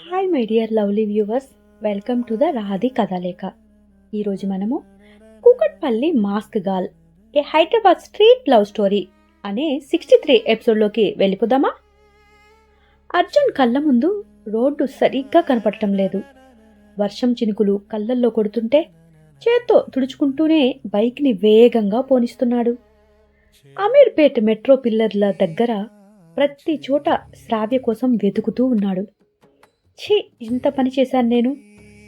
Hi my dear lovely viewers, welcome to the Radhi Kathalekha. ఈరోజు మనము Kukatpally mask girl a Hyderabad street love story అనే 63 ఎపిసోడ్లోకి వెళ్ళిపోదామా? అర్జున్ కళ్ళ ముందు రోడ్డు సరిగ్గా కనపడటం లేదు. వర్షం చినుకులు కళ్ళల్లో కొడుతుంటే చేత్తో తుడుచుకుంటూనే బైక్ని వేగంగా పోనిస్తున్నాడు. అమీర్పేట్ మెట్రో పిల్లర్ల దగ్గర ప్రతి చోట శ్రావ్య కోసం వెతుకుతూ ఉన్నాడు. ఛీ, ఇంత పని చేశాను నేను,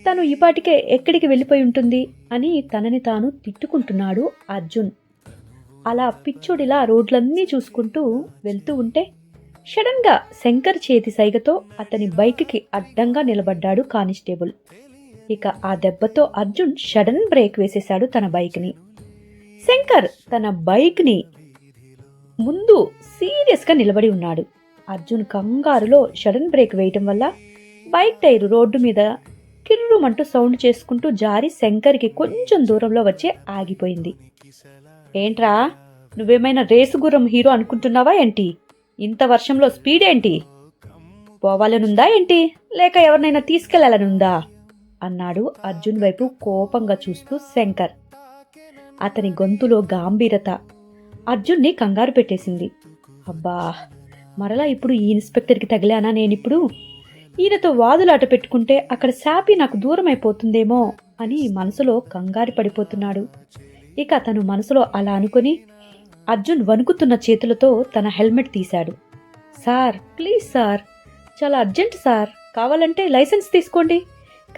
తను ఈపాటికే ఎక్కడికి వెళ్ళిపోయి ఉంటుంది అని తనని తాను తిట్టుకుంటున్నాడు అర్జున్. అలా పిచ్చోడిలా రోడ్లన్నీ చూసుకుంటూ వెళ్తూ ఉంటే సడన్గా శంకర్ చేతి సైగతో అతని బైక్కి అడ్డంగా నిలబడ్డాడు కానిస్టేబుల్. ఇక ఆ దెబ్బతో అర్జున్ సడన్ బ్రేక్ వేసేశాడు తన బైక్ని. శంకర్ తన బైక్ని ముందు సీరియస్గా నిలబడి ఉన్నాడు. అర్జున్ కంగారులో సడన్ బ్రేక్ వేయటం వల్ల బైక్ టైరు రోడ్డు మీద కిర్రుమంటూ సౌండ్ చేసుకుంటూ జారి శంకర్కి కొంచెం దూరంలో వచ్చి ఆగిపోయింది. ఏంట్రా, నువ్వేమైనా రేసు గుర్రం హీరో అనుకుంటున్నావా ఏంటి? ఇంత వర్షంలో స్పీడ్ ఏంటి? పోవాలనుందా ఏంటి, లేక ఎవరినైనా తీసుకెళ్లాలనుందా అన్నాడు అర్జున్ వైపు కోపంగా చూస్తూ శంకర్. అతని గొంతులో గాంభీరత అర్జున్ని కంగారు పెట్టేసింది. అబ్బా, మరలా ఇప్పుడు ఈ ఇన్స్పెక్టర్కి తగిలానా నేనిప్పుడు? ఈయనతో వాదులాట పెట్టుకుంటే అక్కడ శాపి నాకు దూరం అయిపోతుందేమో అని మనసులో కంగారు పడిపోతున్నాడు. ఇక అతను మనసులో అలా అనుకుని అర్జున్ వణుకుతున్న చేతులతో తన హెల్మెట్ తీశాడు. సార్, ప్లీజ్ సార్, చాలా అర్జెంట్ సార్, కావాలంటే లైసెన్స్ తీసుకోండి,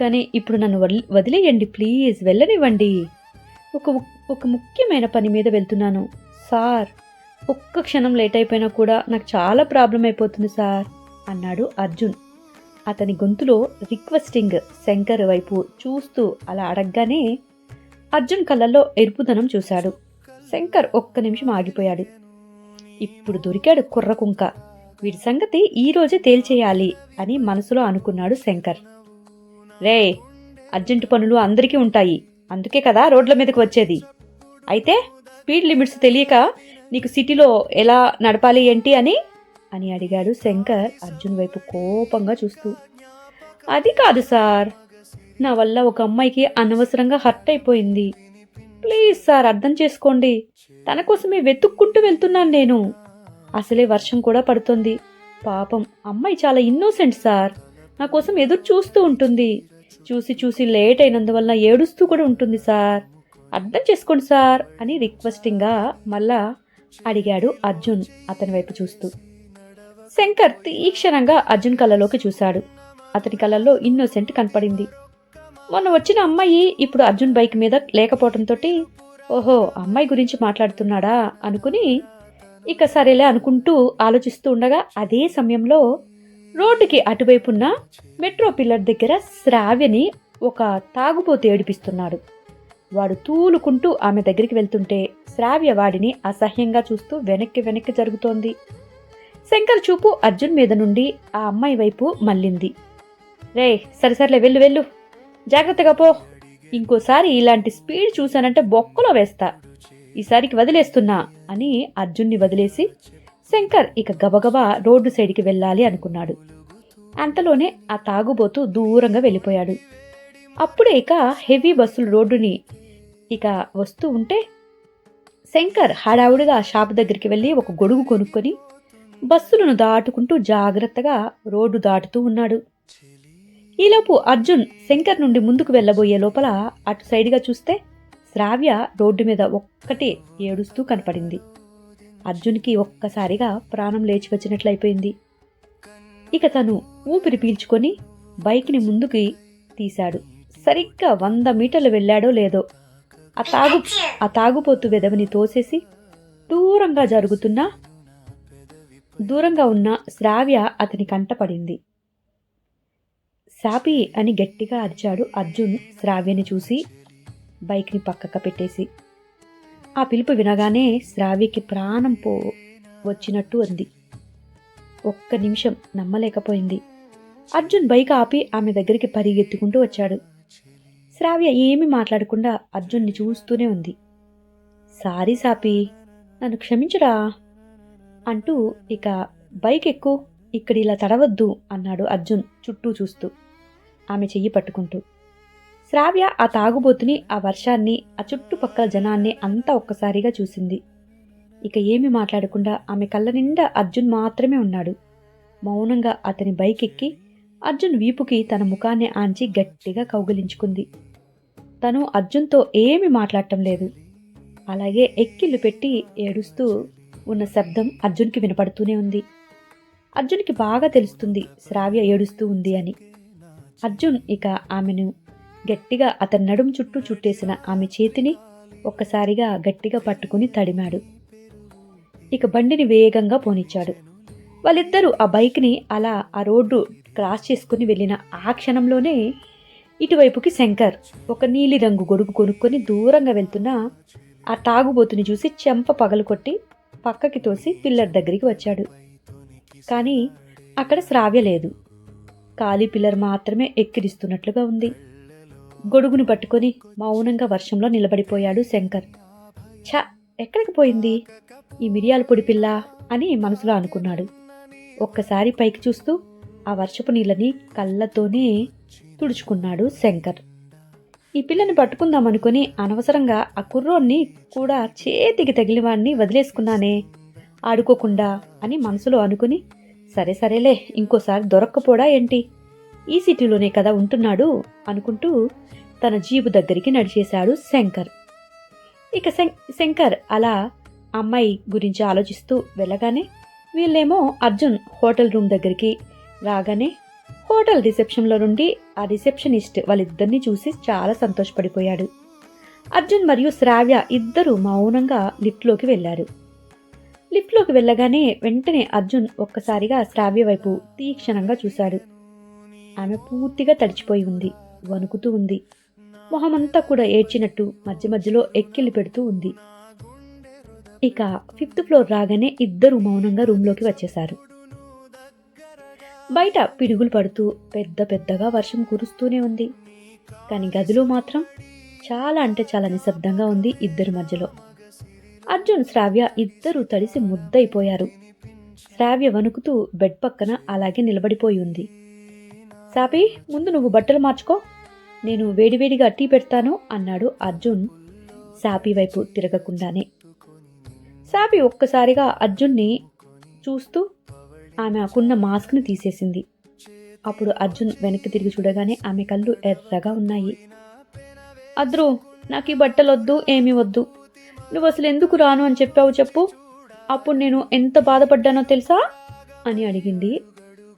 కానీ ఇప్పుడు నన్ను వదిలేయండి ప్లీజ్, వెళ్ళనివ్వండి. ఒక ముఖ్యమైన పని మీద వెళ్తున్నాను సార్, ఒక్క క్షణం లేట్ అయిపోయినా కూడా నాకు చాలా ప్రాబ్లం అయిపోతుంది సార్ అన్నాడు అర్జున్. అతని గొంతులో రిక్వెస్టింగ్ శంకర్ వైపు చూస్తూ అలా అడగగానే అర్జున్ కళ్ళల్లో ఎరుపుదనం చూశాడు. శంకర్ ఒక్క నిమిషం ఆగిపోయాడు. ఇప్పుడు దొరికాడు కుర్రకుంక, వీడి సంగతి ఈ రోజే తేల్చేయాలి అని మనసులో అనుకున్నాడు శంకర్. రే, అర్జెంటు పనులు అందరికీ ఉంటాయి, అందుకే కదా రోడ్ల మీదకి వచ్చేది. అయితే స్పీడ్ లిమిట్స్ తెలియక నీకు సిటీలో ఎలా నడపాలి ఏంటి అని అడిగాడు శంకర్ అర్జున్ వైపు కోపంగా చూస్తూ. అది కాదు సార్, నా వల్ల ఒక అమ్మాయికి అనవసరంగా హర్ట్ అయిపోయింది, ప్లీజ్ సార్ అర్థం చేసుకోండి, తన కోసమే వెతుక్కుంటూ వెళ్తున్నాను నేను. అసలే వర్షం కూడా పడుతుంది, పాపం అమ్మాయి చాలా ఇన్నోసెంట్ సార్, నా కోసం ఎదురు చూస్తూ ఉంటుంది, చూసి చూసి లేట్ అయినందువల్ల ఏడుస్తూ కూడా ఉంటుంది సార్, అర్థం చేసుకోండి సార్ అని రిక్వెస్టింగ్గా మళ్ళా అడిగాడు అర్జున్ అతని వైపు చూస్తూ. శంకర్ తీక్షణంగా అర్జున్ కళ్ళలోకి చూశాడు. అతని కళ్ళల్లో ఇన్నోసెంట్ కనపడింది. మొన్న వచ్చిన అమ్మాయి ఇప్పుడు అర్జున్ బైక్ మీద లేకపోవడంతో ఓహో, అమ్మాయి గురించి మాట్లాడుతున్నాడా అనుకుని ఇక సరేలే అనుకుంటూ ఆలోచిస్తూ ఉండగా అదే సమయంలో రోడ్డుకి అటువైపున్న మెట్రో పిల్లర్ దగ్గర శ్రావ్యని ఒక తాగుబోతు ఏడిపిస్తున్నాడు. వాడు తూలుకుంటూ ఆమె దగ్గరికి వెళ్తుంటే శ్రావ్య వాడిని అసహ్యంగా చూస్తూ వెనక్కి జరుగుతోంది. శంకర్ చూపు అర్జున్ మీద నుండి ఆ అమ్మాయి వైపు మళ్ళింది. రే, సరిసర్లే, వెళ్ళు, జాగ్రత్తగా పో, ఇంకోసారి ఇలాంటి స్పీడ్ చూశానంటే బొక్కలో వేస్తా, ఈసారికి వదిలేస్తున్నా అని అర్జున్ని వదిలేసి శంకర్ ఇక గబగబా రోడ్డు సైడ్కి వెళ్ళాలి అనుకున్నాడు. అంతలోనే ఆ తాగుబోతూ దూరంగా వెళ్ళిపోయాడు. అప్పుడే ఇక హెవీ బస్సులు రోడ్డుని ఇక వస్తూ ఉంటే శంకర్ హడావుడిగా షాప్ దగ్గరికి వెళ్ళి ఒక గొడుగు కొనుక్కొని బస్సులను దాటుకుంటూ జాగ్రత్తగా రోడ్డు దాటుతూ ఉన్నాడు. ఈలోపు అర్జున్ శంకర్ నుండి ముందుకు వెళ్ళబోయే లోపల అటు సైడ్గా చూస్తే శ్రావ్య రోడ్డు మీద ఒక్కటే ఏడుస్తూ కనపడింది. అర్జున్కి ఒక్కసారిగా ప్రాణం లేచి వచ్చినట్లయిపోయింది. ఇక తను ఊపిరి పీల్చుకొని బైక్ని ముందుకి తీశాడు. సరిగ్గా 100 మీటర్లు వెళ్ళాడో లేదో ఆ తాగుపోతు వెదవని తోసేసి దూరంగా ఉన్న శ్రావ్య అతని కంటపడింది. శాపి అని గట్టిగా అరిచాడు అర్జున్ శ్రావ్యని చూసి బైక్ని పక్కకు పెట్టేసి. ఆ పిలుపు వినగానే శ్రావ్యకి ప్రాణం వచ్చినట్టు అంది. ఒక్క నిమిషం నమ్మలేకపోయింది. అర్జున్ బైక్ ఆపి ఆమె దగ్గరికి పరిగెత్తుకుంటూ వచ్చాడు. శ్రావ్య ఏమీ మాట్లాడకుండా అర్జున్ని చూస్తూనే ఉంది. సారీ సాపి, నన్ను క్షమించురా అంటూ ఇక బైక్ ఎక్కు, ఇక్కడ ఇలా తడవద్దు అన్నాడు అర్జున్ చుట్టూ చూస్తూ, ఆమె చెయ్యి పట్టుకుంటూ. శ్రావ్య ఆ తాగుబోతుని, ఆ వర్షాన్ని, ఆ చుట్టుపక్కల జనాన్ని అంతా ఒక్కసారిగా చూసింది. ఇక ఏమీ మాట్లాడకుండా ఆమె కళ్ళ నిండా అర్జున్ మాత్రమే ఉన్నాడు. మౌనంగా అతని బైక్ ఎక్కి అర్జున్ వీపుకి తన ముఖాన్ని ఆంచి గట్టిగా కౌగిలించుకుంది. తను అర్జున్తో ఏమీ మాట్లాడటం లేదు. అలాగే ఎక్కిళ్ళు పెట్టి ఏడుస్తూ ఉన్న శబ్దం అర్జున్కి వినపడుతూనే ఉంది. అర్జున్కి బాగా తెలుస్తుంది శ్రావ్య ఏడుస్తూ ఉంది అని. అర్జున్ ఇక ఆమెను గట్టిగా అతని నడుం చుట్టూ చుట్టేసిన ఆమె చేతిని ఒక్కసారిగా గట్టిగా పట్టుకుని తడిమాడు. ఇక బండిని వేగంగా పోనిచ్చాడు. వాళ్ళిద్దరూ ఆ బైక్ని అలా ఆ రోడ్డు క్రాస్ చేసుకుని వెళ్ళిన ఆ క్షణంలోనే ఇటువైపుకి శంకర్ ఒక నీలిరంగు గొడుగు కొనుక్కొని దూరంగా వెళ్తున్న ఆ తాగుబోతుని చూసి చెంప పగలు కొట్టి పక్కకి తోసి పిల్లర్ దగ్గరికి వచ్చాడు. కానీ అక్కడ శ్రావ్య లేదు. ఖాళీ పిల్లర్ మాత్రమే ఎక్కిరిస్తున్నట్లుగా ఉంది. గొడుగును పట్టుకొని మౌనంగా వర్షంలో నిలబడిపోయాడు శంకర్. ఛ, ఎక్కడికి పోయింది ఈ మిరియాల పొడి పిల్ల అని మనసులో అనుకున్నాడు. ఒక్కసారి పైకి చూస్తూ ఆ వర్షపు నీళ్ళని కళ్ళతోనే తుడుచుకున్నాడు శంకర్. ఈ పిల్లని పట్టుకుందామనుకుని అనవసరంగా ఆ కుర్రోన్ని కూడా చేతికి తగిలివాడిని వదిలేసుకున్నానే ఆడుకోకుండా అని మనసులో అనుకుని, సరేలే ఇంకోసారి దొరక్కపోడా ఏంటి, ఈ సిటీలోనే కదా ఉంటున్నాడు అనుకుంటూ తన జీబు దగ్గరికి నడిచేశాడు శంకర్. ఇక శంకర్ అలా అమ్మాయి గురించి ఆలోచిస్తూ వెళ్ళగానే వీళ్ళేమో అర్జున్ హోటల్ రూమ్ దగ్గరికి రాగానే హోటల్ రిసెప్షన్లో నుండి ఆ రిసెప్షనిస్ట్ వాళ్ళిద్దరినీ చూసి చాలా సంతోషపడిపోయాడు. అర్జున్ మరియు శ్రావ్య ఇద్దరూ మౌనంగా లిఫ్ట్లోకి వెళ్ళారు. లిఫ్ట్లోకి వెళ్ళగానే వెంటనే అర్జున్ ఒక్కసారిగా శ్రావ్య వైపు తీక్షణంగా చూశాడు. ఆమె పూర్తిగా తడిచిపోయి ఉంది, వణుకుతూ ఉంది. మొహమంతా కూడా ఏడ్చినట్టు మధ్య మధ్యలో ఎక్కిళ్ళు పెడుతూ ఉంది. ఇక 5th ఫ్లోర్ రాగానే ఇద్దరు మౌనంగా రూమ్లోకి వచ్చేశారు. బయట పిడుగులు పడుతూ పెద్దగా వర్షం కురుస్తూనే ఉంది. కానీ గదిలో మాత్రం చాలా అంటే చాలా నిశ్శబ్దంగా ఉంది ఇద్దరి మధ్యలో. అర్జున్ శ్రావ్య ఇద్దరూ తడిసి ముద్దయిపోయారు. శ్రావ్య వణుకుతూ బెడ్ పక్కన అలాగే నిలబడిపోయి ఉంది. సాపి, ముందు నువ్వు బట్టలు మార్చుకో, నేను వేడివేడిగా టీ పెడతాను అన్నాడు అర్జున్ సాపి వైపు తిరగకుండానే. సాపి ఒక్కసారిగా అర్జున్ని చూస్తూ ఆమెకున్న మాస్క్ని తీసేసింది. అప్పుడు అర్జున్ వెనక్కి తిరిగి చూడగానే ఆమె కళ్ళు ఎర్రగా ఉన్నాయి. అద్రు, నాకు ఈ బట్టలొద్దు, ఏమీ వద్దు. నువ్వు అసలు ఎందుకు రాను అని చెప్పావు చెప్పు. అప్పుడు నేను ఎంత బాధపడ్డానో తెలుసా అని అడిగింది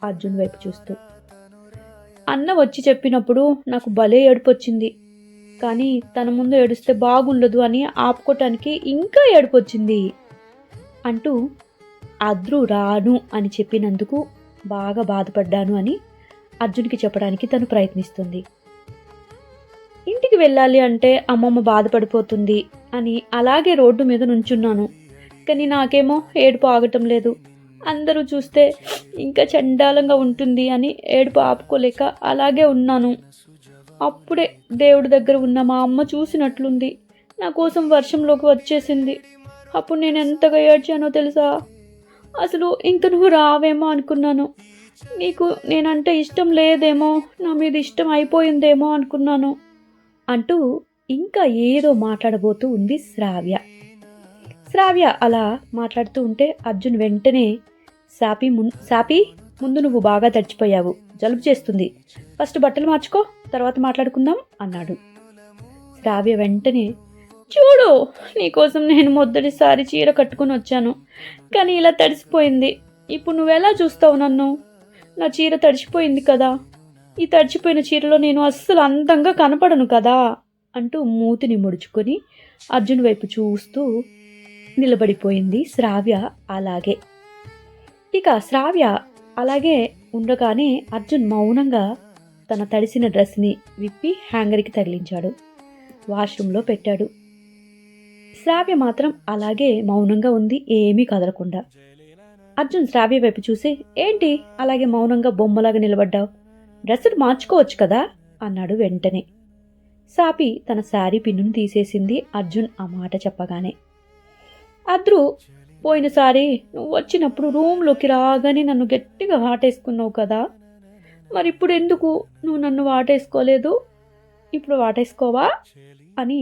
అర్జున్ వైపు చూస్తూ. అన్న వచ్చి చెప్పినప్పుడు నాకు భలే ఏడుపొచ్చింది. కానీ తన ముందు ఏడుస్తే బాగుండదు అని ఆపుకోవటానికి ఇంకా ఏడుపొచ్చింది అంటూ అద్రు రాను అని చెప్పినందుకు బాగా బాధపడ్డాను అని అర్జున్కి చెప్పడానికి తను ప్రయత్నిస్తుంది. ఇంటికి వెళ్ళాలి అంటే అమ్మమ్మ బాధపడిపోతుంది అని అలాగే రోడ్డు మీద నుంచున్నాను. కానీ నాకేమో ఏడుపు ఆగటం లేదు. అందరూ చూస్తే ఇంకా చండాలంగా ఉంటుంది అని ఏడుపు ఆపుకోలేక అలాగే ఉన్నాను. అప్పుడే దేవుడి దగ్గర ఉన్న మా అమ్మ చూసినట్లుంది. నా కోసం వర్షంలోకి వచ్చేసింది. అప్పుడు నేను ఎంతగా ఏడ్చానో తెలుసా. అసలు ఇంక నువ్వు రావేమో అనుకున్నాను. నీకు నేనంటే ఇష్టం లేదేమో, నా మీద ఇష్టం అయిపోయిందేమో అనుకున్నాను అంటూ ఇంకా ఏదో మాట్లాడబోతూ ఉంది శ్రావ్య. శ్రావ్య అలా మాట్లాడుతూ ఉంటే అర్జున్ వెంటనే సాపి ముందు నువ్వు బాగా తడిచిపోయావు, జలుబు చేస్తుంది, ఫస్ట్ బట్టలు మార్చుకో, తర్వాత మాట్లాడుకుందాం అన్నాడు. శ్రావ్య వెంటనే, చూడు, నీకోసం నేను మొదటిసారి చీర కట్టుకుని వచ్చాను, కానీ ఇలా తడిసిపోయింది. ఇప్పుడు నువ్వెలా చూస్తావు నన్ను? నా చీర తడిచిపోయింది కదా, ఈ తడిచిపోయిన చీరలో నేను అస్సలు అందంగా కనపడను కదా అంటూ మూతిని ముడుచుకొని అర్జున్ వైపు చూస్తూ నిలబడిపోయింది శ్రావ్య. అలాగే ఇక శ్రావ్య అలాగే ఉండగానే అర్జున్ మౌనంగా తన తడిసిన డ్రెస్ని విప్పి హ్యాంగర్కి తగిలించాడు, వాష్రూమ్లో పెట్టాడు. శ్రావ్య మాత్రం అలాగే మౌనంగా ఉంది, ఏమీ కదలకుండా. అర్జున్ శ్రావ్య వైపు చూసి, ఏంటి అలాగే మౌనంగా బొమ్మలాగా నిలబడ్డావు, డ్రెస్సులు మార్చుకోవచ్చు కదా అన్నాడు వెంటనే. సాపి తన శారీ పిన్నును తీసేసింది అర్జున్ ఆ మాట చెప్పగానే. అద్రు పోయినసారి నువ్వు వచ్చినప్పుడు రూమ్లోకి రాగానే నన్ను గట్టిగా వాటేసుకున్నావు కదా, మరి ఇప్పుడు ఎందుకు నువ్వు నన్ను వాటేసుకోలేదు? ఇప్పుడు వాటేసుకోవా అని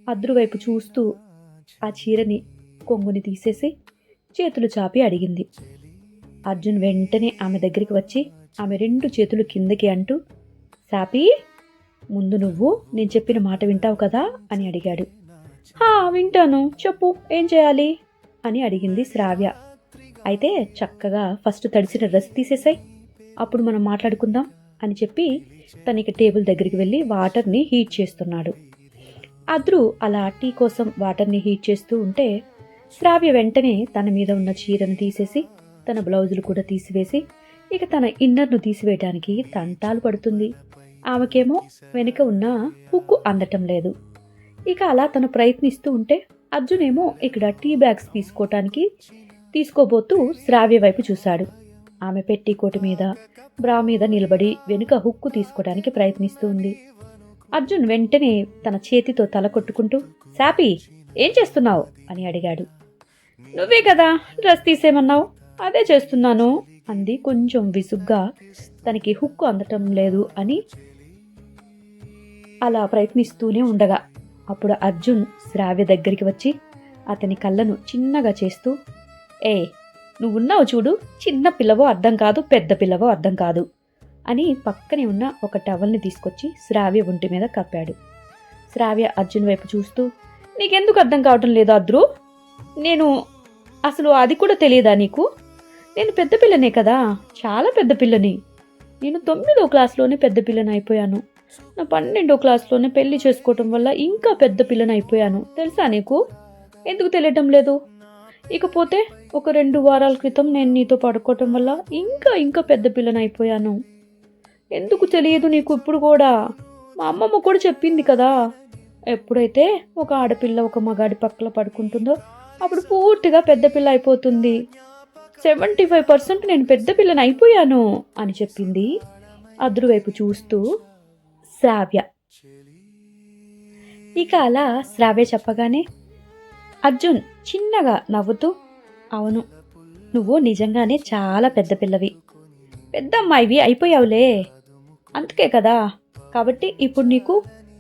అద్రు వైపు చూస్తూ ఆ చీరని కొంగుని తీసేసి చేతులు చాపి అడిగింది. అర్జున్ వెంటనే ఆమె దగ్గరికి వచ్చి ఆమె 2 చేతులు కిందకి అంటూ, సాపి, ముందు నువ్వు నేను చెప్పిన మాట వింటావు కదా అని అడిగాడు. వింటాను, చెప్పు, ఏం చేయాలి అని అడిగింది శ్రావ్య. అయితే చక్కగా ఫస్ట్ తడిసిన డ్రెస్ తీసేసాయి, అప్పుడు మనం మాట్లాడుకుందాం అని చెప్పి తనకి టేబుల్ దగ్గరికి వెళ్ళి వాటర్ని హీట్ చేస్తున్నాడు. అద్రు అలా టీ కోసం వాటర్ని హీట్ చేస్తూ ఉంటే శ్రావ్య వెంటనే తన మీద ఉన్న చీరను తీసేసి తన బ్లౌజులు కూడా తీసివేసి ఇక తన ఇన్నర్ను తీసివేయడానికి తంటాలు పడుతుంది. ఆమెకేమో వెనుక ఉన్న హుక్కు అందటం లేదు. ఇక అలా తను ప్రయత్నిస్తూ ఉంటే అర్జున్ ఏమో ఇక్కడ టీ బ్యాగ్స్ తీసుకోబోతూ శ్రావ్య వైపు చూశాడు. ఆమె పెట్టికోటు మీద బ్రా మీద నిలబడి వెనుక హుక్కు తీసుకోవడానికి ప్రయత్నిస్తూ ఉంది. అర్జున్ వెంటనే తన చేతితో తల కొట్టుకుంటూ, సాపి, ఏం చేస్తున్నావు అని అడిగాడు. నువ్వే కదా డ్రెస్ తీసేమన్నావు, అదే చేస్తున్నాను అంది కొంచెం విసుగ్గా. తనకి హుక్కు అందటం లేదు అని అలా ప్రయత్నిస్తూనే ఉండగా అప్పుడు అర్జున్ శ్రావ్య దగ్గరికి వచ్చి అతని కళ్ళను చిన్నగా చేస్తూ, నువ్వున్నావు చూడు, చిన్న పిల్లవో అర్థం కాదు, పెద్ద పిల్లవో అర్థం కాదు అని పక్కనే ఉన్న ఒక టవల్ని తీసుకొచ్చి శ్రావ్య ఒంటి మీద కప్పాడు. శ్రావ్య అర్జున్ వైపు చూస్తూ, నీకెందుకు అర్థం కావటం లేదు అద్రు? నేను అసలు అది కూడా తెలియదా నీకు? నేను పెద్ద పిల్లనే కదా, చాలా పెద్ద పిల్లని. నేను 9వ క్లాస్లోనే పెద్ద పిల్లని అయిపోయాను. నా 12వ క్లాస్లోనే పెళ్లి చేసుకోవటం వల్ల ఇంకా పెద్ద పిల్లని అయిపోయాను, తెలుసా నీకు? ఎందుకు తెలియటం లేదు? ఇకపోతే ఒక 2 వారాల క్రితం నేను నీతో పడుకోవటం వల్ల ఇంకా పెద్ద పిల్లని అయిపోయాను. ఎందుకు తెలియదు నీకు ఇప్పుడు కూడా? మా అమ్మమ్మ కూడా చెప్పింది కదా, ఎప్పుడైతే ఒక ఆడపిల్ల ఒక మగాడి పక్కల పడుకుంటుందో అప్పుడు పూర్తిగా పెద్ద పిల్ల అయిపోతుంది. 75% నేను పెద్ద పిల్లని అయిపోయాను అని చెప్పింది అద్రు వైపు చూస్తూ శ్రావ్య. ఇక అలా శ్రావ్య చెప్పగానే అర్జున్ చిన్నగా నవ్వుతూ, అవును, నువ్వు నిజంగానే చాలా పెద్ద పిల్లవి, పెద్ద అమ్మాయివి అయిపోయావులే, అందుకే కదా, కాబట్టి ఇప్పుడు నీకు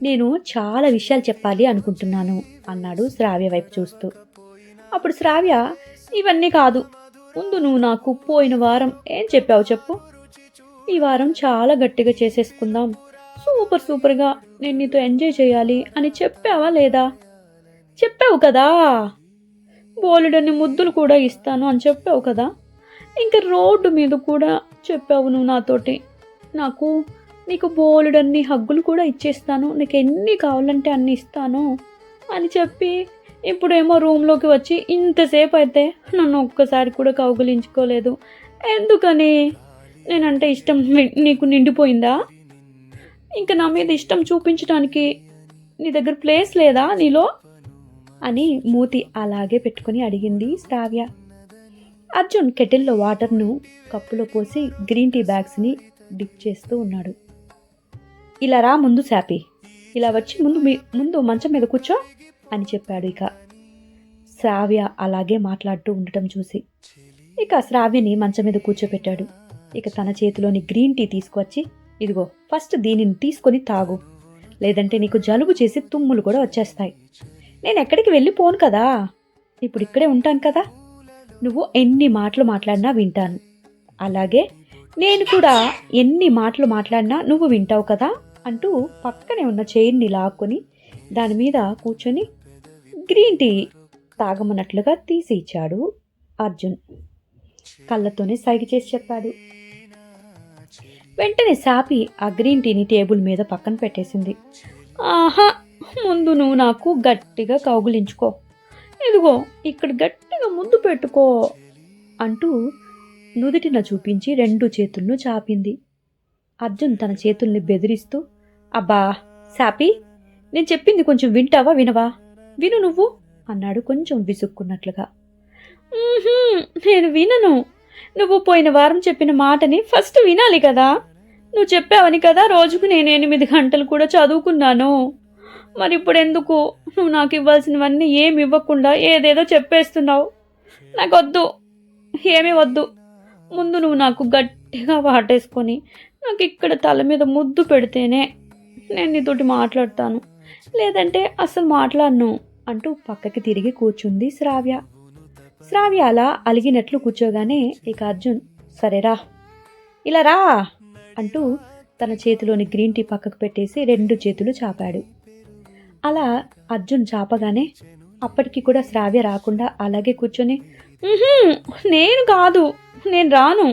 నేను చాలా విషయాలు చెప్పాలి అనుకుంటున్నాను అన్నాడు శ్రావ్య వైపు చూస్తూ. అప్పుడు శ్రావ్య, ఇవన్నీ కాదు, ముందు నువ్వు నాకు పోయిన వారం ఏం చెప్పావు చెప్పు. ఈ వారం చాలా గట్టిగా చేసేసుకుందాం, సూపర్గా నేను నీతో ఎంజాయ్ చేయాలి అని చెప్పావా లేదా? చెప్పావు కదా. బోలెడన్ని ముద్దులు కూడా ఇస్తాను అని చెప్పావు కదా. ఇంకా రోడ్డు మీద కూడా చెప్పావు నువ్వు నాతోటి, నీకు బోలెడన్ని హగ్గులు కూడా ఇచ్చేస్తాను, నీకు ఎన్ని కావాలంటే అన్ని ఇస్తాను అని చెప్పి ఇప్పుడేమో రూమ్లోకి వచ్చి ఇంతసేపు అయితే నన్ను ఒక్కసారి కూడా కౌగిలించుకోలేదు. ఎందుకని? నేనంటే ఇష్టం నీకు నిండిపోయిందా? ఇంకా నా మీద ఇష్టం చూపించడానికి నీ దగ్గర ప్లేస్ లేదా నీలో అని మూతి అలాగే పెట్టుకుని అడిగింది శ్రావ్య. అర్జున్ కెటిల్లో వాటర్ను కప్పులో పోసి గ్రీన్ టీ బ్యాగ్స్ని డిప్ చేస్తూ ఉన్నాడు. ఇలా రా ముందు శాపి, ఇలా వచ్చి ముందు మంచం మీద కూర్చో అని చెప్పాడు. ఇక శ్రావ్య అలాగే మాట్లాడుతూ ఉండటం చూసి ఇక శ్రావ్యని మంచం మీద కూర్చోపెట్టాడు. ఇక తన చేతిలోని గ్రీన్ టీ తీసుకువచ్చి, ఇదిగో ఫస్ట్ దీనిని తీసుకొని తాగు, లేదంటే నీకు జలుబు చేసి తుమ్ములు కూడా వచ్చేస్తాయి. నేను ఎక్కడికి వెళ్ళిపోను కదా, ఇప్పుడు ఇక్కడే ఉంటాను కదా, నువ్వు ఎన్ని మాటలు మాట్లాడినా వింటాను, అలాగే నేను కూడా ఎన్ని మాటలు మాట్లాడినా నువ్వు వింటావు కదా అంటూ పక్కనే ఉన్న చైర్ని లాక్కొని దాని మీద కూర్చొని గ్రీన్ టీ తాగమన్నట్లుగా తీసి ఇచ్చాడు అర్జున్. కళ్ళతోనే సైగ చేసి చెప్పాడు. వెంటనే సాపి ఆ గ్రీన్ టీని టేబుల్ మీద పక్కన పెట్టేసింది. ఆహా, ముందు నువ్వు నాకు గట్టిగా కౌగులించుకో, ఇదిగో ఇక్కడ గట్టిగా ముద్దు పెట్టుకో అంటూ నుదిటిన చూపించి 2 చేతులను చాపింది. అర్జున్ తన చేతుల్ని బెదిరిస్తూ, అబ్బా సాపి, నేను చెప్పింది కొంచెం వింటావా వినవా? విను నువ్వు అన్నాడు కొంచెం విసుక్కున్నట్లుగా. నేను వినను, నువ్వు పోయిన వారం చెప్పిన మాటని ఫస్ట్ వినాలి కదా. నువ్వు చెప్పావని కదా రోజుకు నేను 8 గంటలు కూడా చదువుకున్నాను. మరి ఇప్పుడు ఎందుకు నువ్వు నాకు ఇవ్వాల్సినవన్నీ ఏమి ఇవ్వకుండా ఏదేదో చెప్పేస్తున్నావు? నాకొద్దు, ఏమీ వద్దు. ముందు నువ్వు నాకు గట్టిగా వాటేసుకొని నాకు ఇక్కడ తల మీద ముద్దు పెడితేనే నేను నీతోటి మాట్లాడతాను, లేదంటే అసలు మాట్లాడను అంటూ పక్కకి తిరిగి కూర్చుంది శ్రావ్య. శ్రావ్య అలా అలిగినట్లు కూర్చోగానే ఇక అర్జున్ సరేరా ఇలా రా అంటూ తన చేతిలోని గ్రీన్ టీ పక్కకు పెట్టేసి 2 చేతులు చాపాడు. అలా అర్జున్ చాపగానే అప్పటికి కూడా శ్రావ్య రాకుండా అలాగే కూర్చొని నేను కాదు, నేను రాను,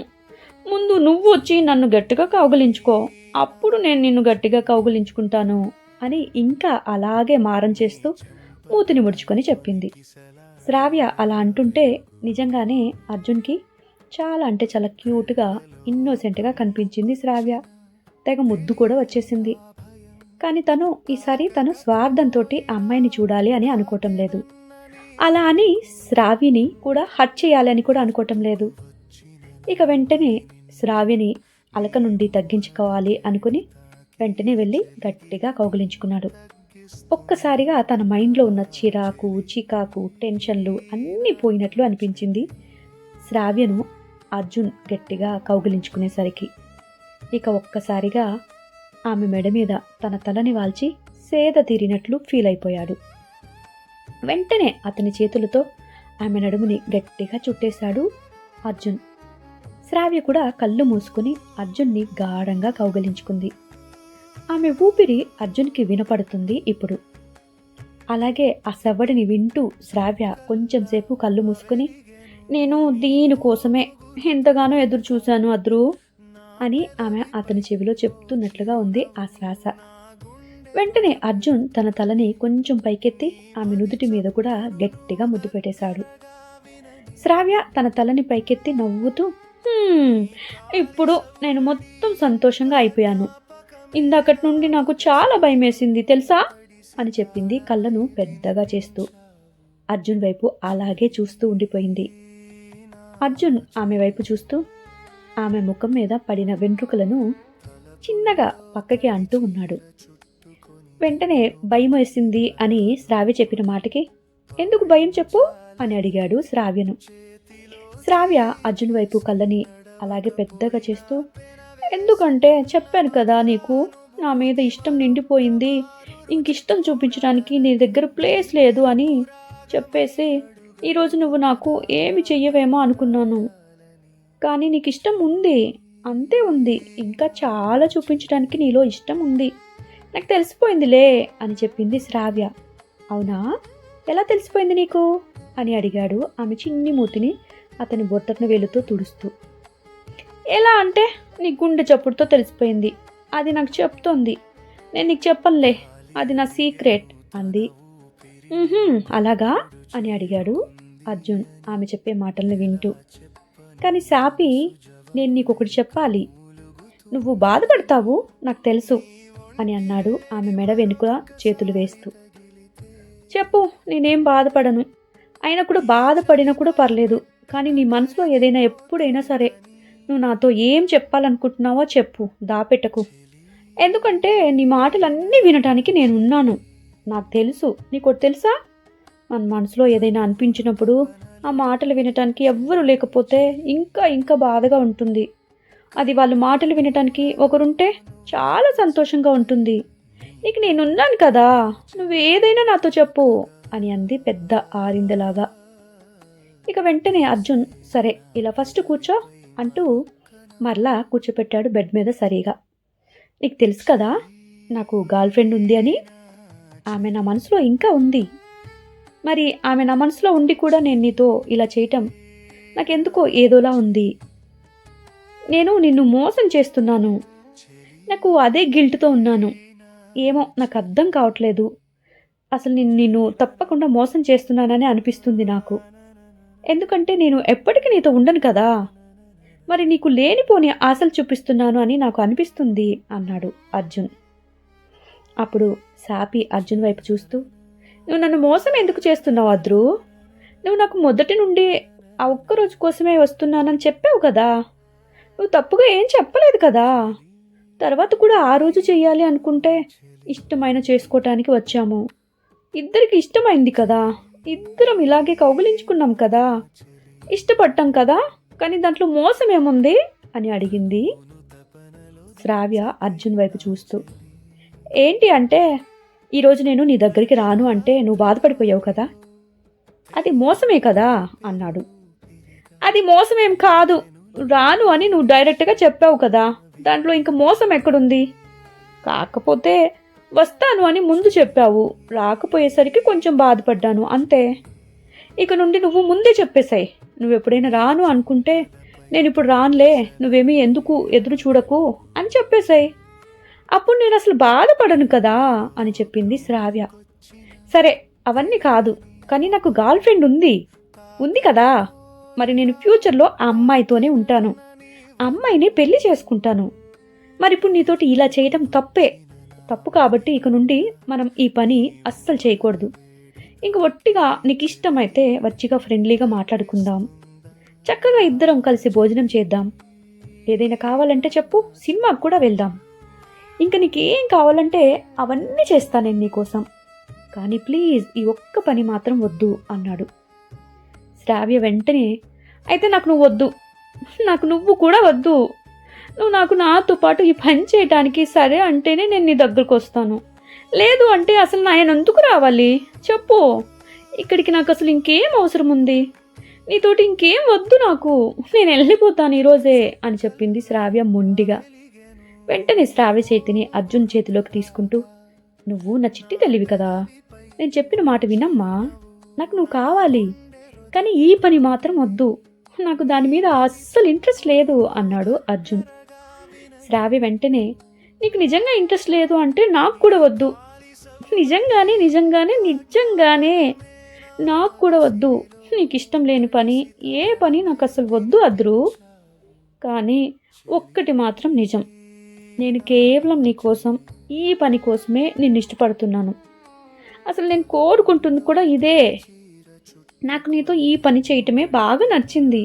ముందు నువ్వు వచ్చి నన్ను గట్టిగా కౌగిలించుకో, అప్పుడు నేను నిన్ను గట్టిగా కౌగిలించుకుంటాను అని ఇంకా అలాగే మారం చేస్తూ మూతిని ముడుచుకొని చెప్పింది. శ్రావ్య అలా అంటుంటే నిజంగానే అర్జున్కి చాలా అంటే చాలా క్యూట్గా ఇన్నోసెంట్గా కనిపించింది శ్రావ్య. తెగ ముద్దు కూడా వచ్చేసింది. కానీ ఈసారి తను స్వార్థంతో అమ్మాయిని చూడాలి అని అనుకోవటం లేదు. అలా అని శ్రావ్యని కూడా హర్ట్ చేయాలి అని కూడా అనుకోవటం లేదు. ఇక వెంటనే శ్రావ్యని అలక నుండి తగ్గించుకోవాలి అనుకుని వెంటనే వెళ్ళి గట్టిగా కౌగిలించుకున్నాడు. ఒక్కసారిగా తన మైండ్లో ఉన్న చిరాకు, చికాకు, టెన్షన్లు అన్నీ పోయినట్లు అనిపించింది శ్రావ్యను అర్జున్ గట్టిగా కౌగిలించుకునేసరికి. ఇక ఒక్కసారిగా ఆమె మెడ మీద తన తలని వాల్చి సేద తీరినట్లు ఫీల్ అయిపోయాడు. వెంటనే అతని చేతులతో ఆమె నడుముని గట్టిగా చుట్టేశాడు అర్జున్. శ్రావ్య కూడా కళ్ళు మూసుకుని అర్జున్ని గాఢంగా కౌగిలించుకుంది. ఆమె ఊపిరి అర్జున్కి వినపడుతుంది ఇప్పుడు. అలాగే ఆ సవ్వడిని వింటూ శ్రావ్య కొంచెం సేపు కళ్ళు మూసుకుని నేను దీనికోసమే ఎంతగానో ఎదురు చూశాను అద్రు అని ఆమె అతని చెవిలో చెప్తున్నట్లుగా ఉంది ఆ శ్వాస. వెంటనే అర్జున్ తన తలని కొంచెం పైకెత్తి ఆమె నుదుటి మీద కూడా గట్టిగా ముద్దు పెట్టేశాడు. శ్రావ్య తన తలని పైకెత్తి నవ్వుతూ ఇప్పుడు నేను మొత్తం సంతోషంగా అయిపోయాను, ఇందాకటి నుండి నాకు చాలా భయమేసింది తెలుసా అని చెప్పింది కళ్ళను పెద్దగా చేస్తూ. అర్జున్ వైపు అలాగే చూస్తూ ఉండిపోయింది. అర్జున్ ఆమె వైపు చూస్తూ ఆమె ముఖం మీద పడిన వెంట్రుకలను చిన్నగా పక్కకి అంటూ ఉన్నాడు. వెంటనే భయం వేసింది అని శ్రావ్య చెప్పిన మాటకి ఎందుకు భయం చెప్పు అని అడిగాడు శ్రావ్యను. శ్రావ్య అర్జున్ వైపు కళ్ళని అలాగే పెద్దగా చేస్తూ ఎందుకంటే చెప్పాను కదా నీకు నా మీద ఇష్టం నిండిపోయింది, ఇంకిష్టం చూపించడానికి నీ దగ్గర ప్లేస్ లేదు అని చెప్పేసి ఈరోజు నువ్వు నాకు ఏమి చెయ్యవేమో అనుకున్నాను, కానీ నీకు ఇష్టం ఉంది, అంతే ఉంది, ఇంకా చాలా చూపించడానికి నీలో ఇష్టం ఉంది, నాకు తెలిసిపోయిందిలే అని చెప్పింది శ్రావ్య. అవునా, ఎలా తెలిసిపోయింది నీకు అని అడిగాడు ఆమె చిన్ని మూతిని అతని బొట్టన వేలుతో తుడుస్తూ. ఎలా అంటే నీ గుండె చప్పుడుతో తెలిసిపోయింది, అది నాకు చెప్తోంది, నేను నీకు చెప్పనులే, అది నా సీక్రెట్ అంది. అలాగా అని అడిగాడు అర్జున్ ఆమె చెప్పే మాటల్ని వింటూ. కానీ సాపి నేను నీకు ఒకటి చెప్పాలి, నువ్వు బాధపడతావు నాకు తెలుసు అని అన్నాడు ఆమె మెడ వెనుక చేతులు వేస్తూ. చెప్పు, నేనేం బాధపడను, అయినా కూడా బాధపడినా కూడా పర్లేదు, కానీ నీ మనసులో ఏదైనా ఎప్పుడైనా సరే నువ్వు నాతో ఏం చెప్పాలనుకుంటున్నావో చెప్పు, దాపెట్టకు, ఎందుకంటే నీ మాటలన్నీ వినటానికి నేను ఉన్నాను, నాకు తెలుసు. నీకు తెలుసా, మన మనసులో ఏదైనా అనిపించినప్పుడు ఆ మాటలు వినటానికి ఎవ్వరూ లేకపోతే ఇంకా ఇంకా బాధగా ఉంటుంది, అది వాళ్ళ మాటలు వినటానికి ఒకరుంటే చాలా సంతోషంగా ఉంటుంది, నీకు నేనున్నాను కదా, నువ్వు ఏదైనా నాతో చెప్పు అని అంది పెద్ద ఆరిందలాగా. ఇక వెంటనే అర్జున్ సరే ఇలా ఫస్ట్ కూర్చో అంటూ మరలా కూర్చోపెట్టాడు బెడ్ మీద సరిగా. నీకు తెలుసు కదా నాకు గర్ల్ ఫ్రెండ్ ఉంది అని, ఆమె నా మనసులో ఇంకా ఉంది, మరి ఆమె నా మనసులో ఉండి కూడా నేను నీతో ఇలా చేయటం నాకెందుకో ఏదోలా ఉంది, నేను నిన్ను మోసం చేస్తున్నాను, నాకు అదే గిల్ట్తో ఉన్నాను, ఏమో నాకు అర్థం కావట్లేదు, అసలు నిన్ను తప్పకుండా మోసం చేస్తున్నానని అనిపిస్తుంది నాకు, ఎందుకంటే నేను ఎప్పటికీ నీతో ఉండను కదా, మరి నీకు లేనిపోని ఆశలు చూపిస్తున్నాను అని నాకు అనిపిస్తుంది అన్నాడు అర్జున్. అప్పుడు సాపి అర్జున్ వైపు చూస్తూ నువ్వు నన్ను మోసం ఎందుకు చేస్తున్నావు అద్రు, నువ్వు నాకు మొదటి నుండి ఆ ఒక్కరోజు కోసమే వస్తున్నానని చెప్పావు కదా, నువ్వు తప్పుగా ఏం చెప్పలేదు కదా, తర్వాత కూడా ఆ రోజు చెయ్యాలి అనుకుంటే ఇష్టమైన చేసుకోవటానికి వచ్చాము, ఇద్దరికి ఇష్టమైంది కదా, ఇద్దరం ఇలాగే కౌగిలించుకున్నాం కదా, ఇష్టపడ్డాం కదా, కానీ దాంట్లో మోసం ఏముంది అని అడిగింది శ్రావ్య అర్జున్ వైపు చూస్తూ. ఏంటి అంటే, ఈరోజు నేను నీ దగ్గరికి రాను అంటే నువ్వు బాధపడిపోయావు కదా, అది మోసమే కదా అన్నాడు. అది మోసమేం కాదు, రాను అని నువ్వు డైరెక్ట్గా చెప్పావు కదా, దాంట్లో ఇంక మోసం ఎక్కడుంది? కాకపోతే వస్తాను అని ముందు చెప్పావు, రాకపోయేసరికి కొంచెం బాధపడ్డాను అంతే. ఇక నుండి నువ్వు ముందే చెప్పేశాయి, నువ్వు ఎప్పుడైనా రాను అనుకుంటే నేను ఇప్పుడు రానులే, నువ్వేమీ ఎందుకు ఎదురు చూడకు అని చెప్పేశాయి. అప్పుడు నేను అసలు బాధపడను కదా అని చెప్పింది శ్రావ్య. సరే అవన్నీ కాదు, కానీ నాకు గర్ల్ ఫ్రెండ్ ఉంది కదా, మరి నేను ఫ్యూచర్లో ఆ అమ్మాయితోనే ఉంటాను, ఆ అమ్మాయిని పెళ్లి చేసుకుంటాను. మరి ఇప్పుడు నీతోటి ఇలా చేయటం తప్పు కాబట్టి ఇక నుండి మనం ఈ పని అస్సలు చేయకూడదు. ఇంక ఒట్టిగా నీకు ఇష్టమైతే వచ్చిగా ఫ్రెండ్లీగా మాట్లాడుకుందాం, చక్కగా ఇద్దరం కలిసి భోజనం చేద్దాం, ఏదైనా కావాలంటే చెప్పు, సినిమాకు కూడా వెళ్దాం, ఇంక నీకేం కావాలంటే అవన్నీ చేస్తాను నేను నీకోసం, కానీ ప్లీజ్ ఈ ఒక్క పని మాత్రం వద్దు అన్నాడు. శ్రావ్య వెంటనే, అయితే నాకు నువ్వు వద్దు, నాకు నువ్వు కూడా వద్దు, నువ్వు నాతో పాటు ఈ పని చేయడానికి సరే అంటేనే నేను నీ దగ్గరకు వస్తాను, లేదు అంటే అసలు నేను ఎందుకు రావాలి చెప్పు, ఇక్కడికి నాకు అసలు ఇంకేం అవసరం ఉంది, నీతోటి ఇంకేం వద్దు నాకు, నేను వెళ్ళిపోతాను ఈరోజే అని చెప్పింది శ్రావ్య మొండిగా. వెంటనే శ్రావ్య చేతిని అర్జున్ చేతిలోకి తీసుకుంటూ, నువ్వు నా చిట్టి తెలివి కదా, నేను చెప్పిన మాట వినమ్మా, నాకు నువ్వు కావాలి, కానీ ఈ పని మాత్రం వద్దు, నాకు దాని మీద అస్సలు ఇంట్రెస్ట్ లేదు అన్నాడు అర్జున్. శ్రావ్య వెంటనే, నీకు నిజంగా ఇంట్రెస్ట్ లేదు అంటే నాకు కూడా వద్దు, నిజంగానే నాకు కూడా వద్దు, నీకు ఇష్టం లేని పని ఏ పని నాకు అసలు వద్దు అద్రు, కానీ ఒక్కటి మాత్రం నిజం, నేను కేవలం నీకోసం ఈ పని కోసమే నిన్ను ఇష్టపడుతున్నాను, అసలు నేను కోరుకుంటుంది కూడా ఇదే, నాకు నీతో ఈ పని చేయటమే బాగా నచ్చింది,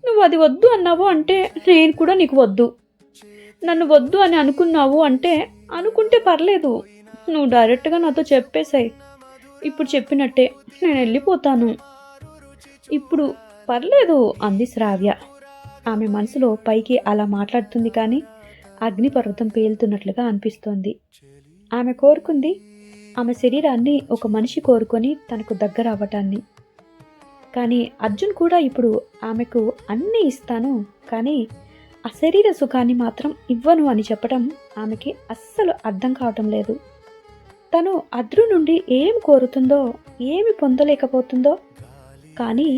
నువ్వు అది వద్దు అన్నావు అంటే నేను కూడా నీకు వద్దు, నన్ను వద్దు అని అనుకున్నావు అంటే అనుకుంటే పర్లేదు, నువ్వు డైరెక్ట్గా నాతో చెప్పేశాయి, ఇప్పుడు చెప్పినట్టే నేను వెళ్ళిపోతాను, ఇప్పుడు పర్లేదు అంది శ్రావ్య. ఆమె మనసులో పైకి అలా మాట్లాడుతుంది, కానీ అగ్నిపర్వతం పేలుతున్నట్లుగా అనిపిస్తోంది. ఆమె కోరుకుంది ఆమె శరీరాన్ని ఒక మనిషి కోరుకొని తనకు దగ్గర అవ్వటాన్ని. కానీ అర్జున్ కూడా ఇప్పుడు ఆమెకు అన్నీ ఇస్తాను, కానీ ఆ శరీర సుఖాన్ని మాత్రం ఇవ్వను అని చెప్పడం ఆమెకి అస్సలు అర్థం కావటం లేదు. తను అద్రు నుండి ఏం కోరుతుందో, ఏమి పొందలేకపోతుందో, కానీ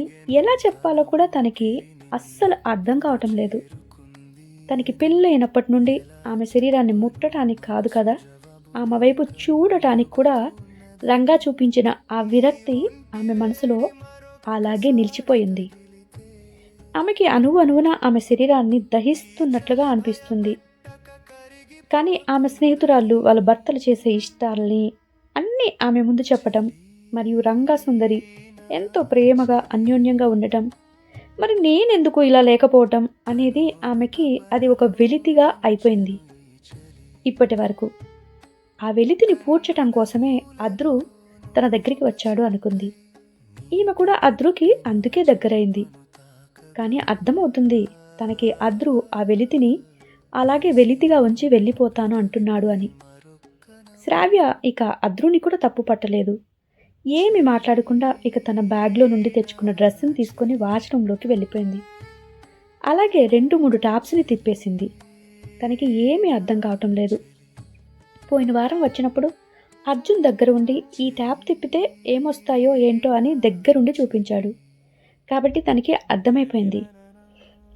ఎలా చెప్పాలో కూడా తనకి అస్సలు అర్థం కావటం లేదు. తనకి పెళ్ళైనప్పటి నుండి ఆమె శరీరాన్ని ముట్టడానికి కాదు కదా, ఆమె వైపు చూడటానికి కూడా రంగా చూపించిన ఆ విరక్తి ఆమె మనసులో అలాగే నిలిచిపోయింది. ఆమెకి అణువున ఆమె శరీరాన్ని దహిస్తున్నట్లుగా అనిపిస్తుంది. కానీ ఆమె స్నేహితురాళ్ళు వాళ్ళ భర్తలు చేసే ఇష్టాలని అన్నీ ఆమె ముందు చెప్పటం, మరియు రంగా సుందరి ఎంతో ప్రేమగా అన్యోన్యంగా ఉండటం, మరి నేనెందుకు ఇలా లేకపోవటం అనేది ఆమెకి అది ఒక వెలితిగా అయిపోయింది. ఇప్పటి వరకు ఆ వెలితిని పూడ్చటం కోసమే అద్రు తన దగ్గరికి వచ్చాడు అనుకుంది. ఈమె కూడా అద్రుకి అందుకే దగ్గరైంది. కానీ అర్థమవుతుంది తనకి అద్రు ఆ వెలితిని అలాగే వెలితిగా ఉంచి వెళ్ళిపోతాను అంటున్నాడు అని. శ్రావ్య ఇక అద్రుని కూడా తప్పు పట్టలేదు. ఏమి మాట్లాడకుండా ఇక తన బ్యాగ్లో నుండి తెచ్చుకున్న డ్రెస్సుని తీసుకొని వాష్రూమ్లోకి వెళ్ళిపోయింది. అలాగే 2-3 ట్యాప్స్ని తిప్పేసింది. తనకి ఏమీ అర్థం కావటం లేదు. పోయిన వారం వచ్చినప్పుడు అర్జున్ దగ్గర ఉండి ఈ ట్యాప్ తిప్పితే ఏమొస్తాయో ఏంటో అని దగ్గరుండి చూపించాడు. కాబట్టి తనకి అర్థమైపోయింది.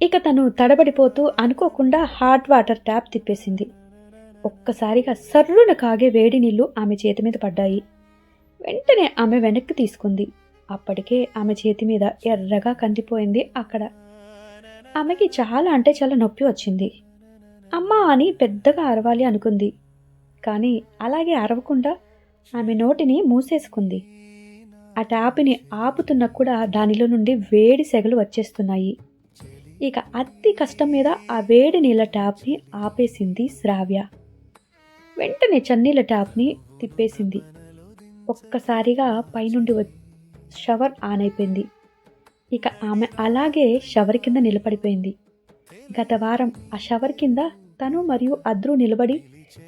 ఇక తను తడబడిపోతూ అనుకోకుండా హాట్ వాటర్ ట్యాప్ తిప్పేసింది. ఒక్కసారిగా సర్రున కాగే వేడి నీళ్లు ఆమె చేతి మీద పడ్డాయి. వెంటనే ఆమె వెనక్కి తీసుకుంది. అప్పటికే ఆమె చేతి మీద ఎర్రగా కందిపోయింది. అక్కడ ఆమెకి చాలా అంటే చాలా నొప్పి వచ్చింది. అమ్మా అని పెద్దగా అరవాలి అనుకుంది. కానీ అలాగే అరవకుండా ఆమె నోటిని మూసేసుకుంది. ఆ ట్యాప్ని ఆపుతున్నా కూడా దానిలో నుండి వేడి సెగలు వచ్చేస్తున్నాయి. ఇక అతి కష్టం మీద ఆ వేడి నీళ్ళ ట్యాప్ని ఆపేసింది శ్రావ్య. వెంటనే చన్నీళ్ళ ట్యాప్ని తిప్పేసింది. ఒక్కసారిగా పైనుండి షవర్ ఆన్ అయిపోయింది. ఇక ఆమె అలాగే షవర్ కింద నిలబడిపోయింది. గత వారం ఆ షవర్ కింద తను మరియు అద్రు నిలబడి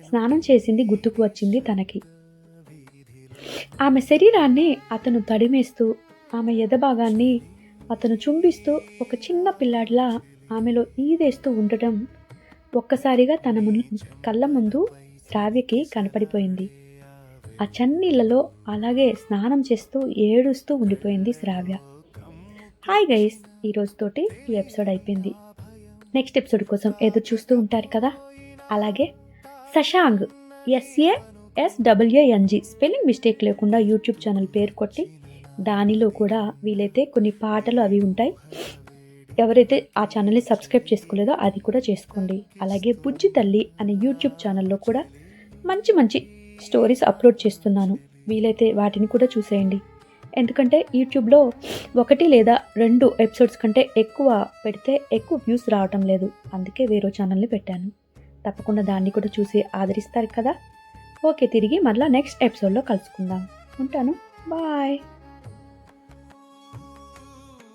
స్నానం చేసింది గుర్తుకు వచ్చింది తనకి. ఆమె శరీరాన్ని అతను తడిమేస్తూ, ఆమె ఎదభాగాన్ని అతను చుంబిస్తూ ఒక చిన్న పిల్లాడిలా ఆమెలో ఈదేస్తూ ఉండటం ఒక్కసారిగా తన కళ్ళ ముందు శ్రావ్యకి కనపడిపోయింది. ఆ చన్నీళ్ళలో అలాగే స్నానం చేస్తూ ఏడుస్తూ ఉండిపోయింది శ్రావ్య. హాయ్ గైస్, ఈ రోజుతోటి ఈ ఎపిసోడ్ అయిపోయింది. నెక్స్ట్ ఎపిసోడ్ కోసం ఎదురు చూస్తూ ఉంటారు కదా. అలాగే శశాంగ్ SASWANG స్పెల్లింగ్ మిస్టేక్ లేకుండా యూట్యూబ్ ఛానల్ పేరు కొట్టి దానిలో కూడా వీలైతే కొన్ని పాటలు అవి ఉంటాయి. ఎవరైతే ఆ ఛానల్ని సబ్స్క్రైబ్ చేసుకోలేదో అది కూడా చేసుకోండి. అలాగే బుజ్జి తల్లి అనే యూట్యూబ్ ఛానల్లో కూడా మంచి మంచి స్టోరీస్ అప్లోడ్ చేస్తున్నాను. వీలైతే వాటిని కూడా చూసేయండి. ఎందుకంటే యూట్యూబ్లో 1 లేదా 2 ఎపిసోడ్స్ కంటే ఎక్కువ పెడితే ఎక్కువ వ్యూస్ రావటం లేదు. అందుకే వేరే ఛానల్ని పెట్టాను. తప్పకుండా దాన్ని కూడా చూసి ఆదరిస్తారు కదా. ఓకే, తిరిగి మళ్ళీ నెక్స్ట్ ఎపిసోడ్లో కలుసుకుందాం. ఉంటాను, బాయ్.